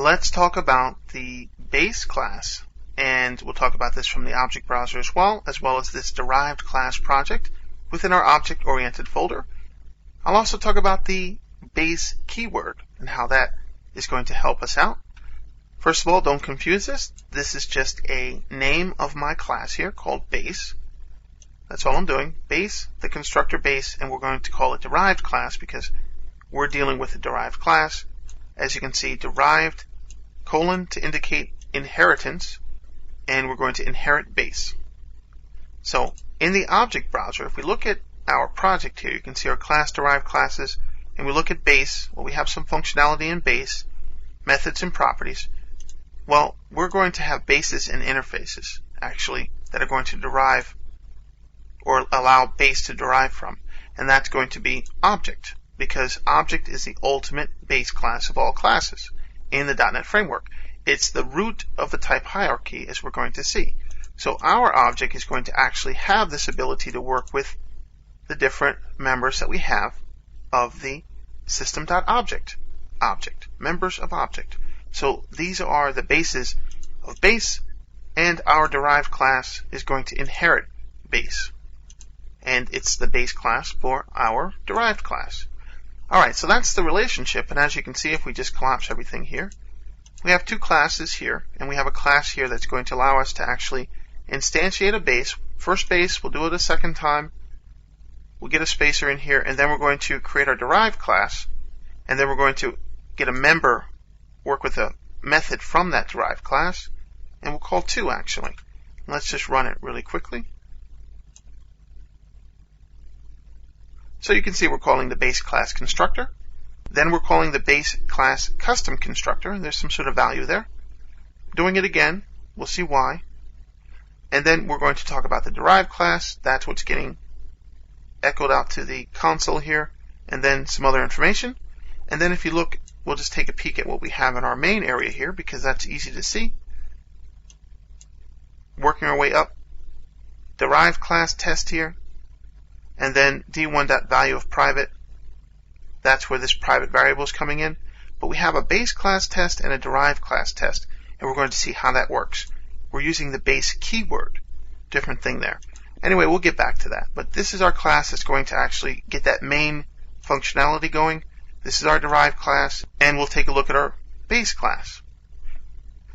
let's talk about the base class, and we'll talk about this from the object browser as well as this derived class project within our object-oriented folder. I'll also talk about the base keyword and how that is going to help us out. First of all, don't confuse this. This is just a name of my class here called base. That's all I'm doing. Base, the constructor base, and we're going to call it derived class because we're dealing with a derived class. As you can see, derived, colon to indicate inheritance, and we're going to inherit base. So in the object browser, if we look at our project here, you can see our class derived classes, and we look at base. Well, we have some functionality in base, methods and properties. Well, we're going to have bases and interfaces, actually, that are going to derive or allow base to derive from. And that's going to be object, because object is the ultimate base class of all classes in the .NET framework. It's the root of the type hierarchy, as we're going to see. So our object is going to actually have this ability to work with the different members that we have of the system.object object, members of object. So these are the bases of base, and our derived class is going to inherit base. And it's the base class for our derived class. Alright, so that's the relationship, and as you can see, if we just collapse everything here, we have two classes here, and we have a class here that's going to allow us to actually instantiate a base. First base, we'll do it a second time. We'll get a spacer in here, and then we're going to create our derived class, and then we're going to get a member, work with a method from that derived class, and we'll call to actually. Let's just run it really quickly. So you can see we're calling the base class constructor. Then we're calling the base class custom constructor, and there's some sort of value there. Doing it again, we'll see why. And then we're going to talk about the derived class. That's what's getting echoed out to the console here, and then some other information. And then if you look, we'll just take a peek at what we have in our main area here, because that's easy to see. Working our way up, derived class test here, and then d1.value of private. That's where this private variable is coming in. But we have a base class test and a derived class test, and we're going to see how that works. We're using the base keyword. Different thing there. Anyway, we'll get back to that. But this is our class that's going to actually get that main functionality going. This is our derived class, and we'll take a look at our base class.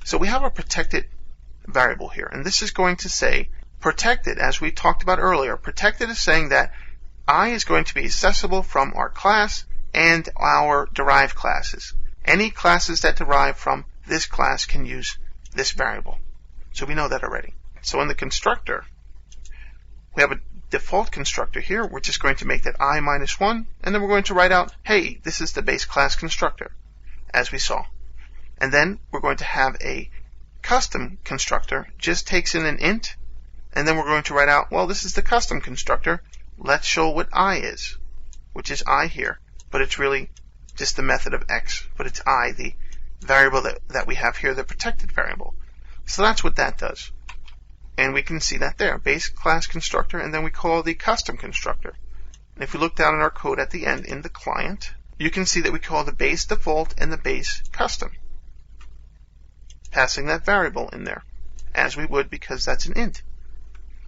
So we have a protected variable here, and this is going to say protected, as we talked about earlier. Protected is saying that I is going to be accessible from our class and our derived classes. Any classes that derive from this class can use this variable. So we know that already. So in the constructor, we have a default constructor here. We're just going to make that I minus 1, and then we're going to write out, hey, this is the base class constructor, as we saw. And then we're going to have a custom constructor, just takes in an int, and then we're going to write out, well, this is the custom constructor. Let's show what I is, which is I here, but it's really just the method of x, but it's I, the variable that we have here, the protected variable. So that's what that does. And we can see that there, base class constructor, and then we call the custom constructor. And if we look down in our code at the end in the client, you can see that we call the base default and the base custom, passing that variable in there, as we would because that's an int.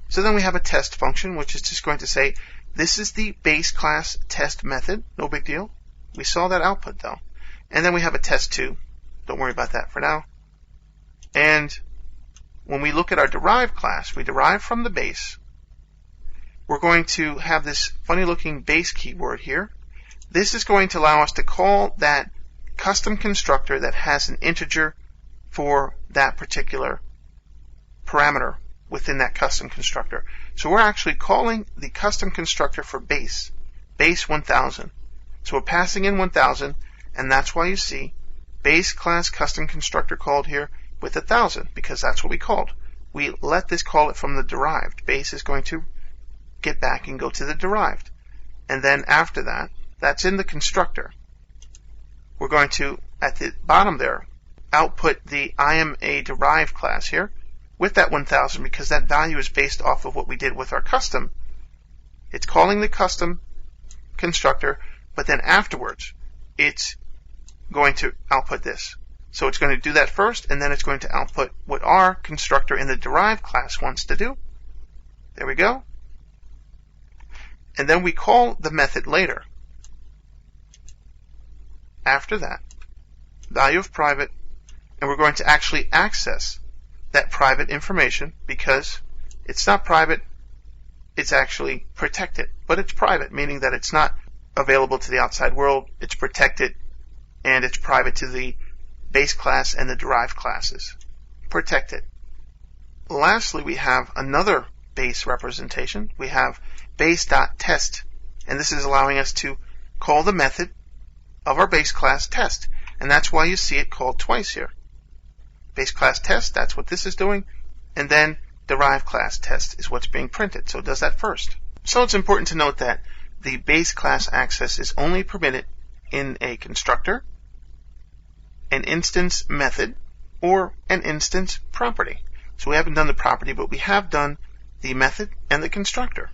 So then we have a test function, which is just going to say, this is the base class test method, no big deal. We saw that output though. And then we have a test2. Don't worry about that for now. And when we look at our derived class, we derive from the base. We're going to have this funny looking base keyword here. This is going to allow us to call that custom constructor that has an integer for that particular parameter within that custom constructor. So we're actually calling the custom constructor for base 1000. So we're passing in 1000, and that's why you see base class custom constructor called here with 1000, because that's what we called. We let this call it from the derived. Base is going to get back and go to the derived. And then after that, that's in the constructor. We're going to, at the bottom there, output the I am a derived class here with that 1000, because that value is based off of what we did with our custom. It's calling the custom constructor, but then afterwards, it's going to output this. So it's going to do that first, and then it's going to output what our constructor in the derived class wants to do. There we go. And then we call the method later. After that, value of private, and we're going to actually access that private information because it's not private, it's actually protected. But it's private, meaning that it's not available to the outside world, it's protected, and it's private to the base class and the derived classes. Protected. Lastly, we have another base representation. We have base.test, and this is allowing us to call the method of our base class test, and that's why you see it called twice here. Base class test, that's what this is doing, and then derived class test is what's being printed, so it does that first. So it's important to note that the base class access is only permitted in a constructor, an instance method, or an instance property. So we haven't done the property, but we have done the method and the constructor.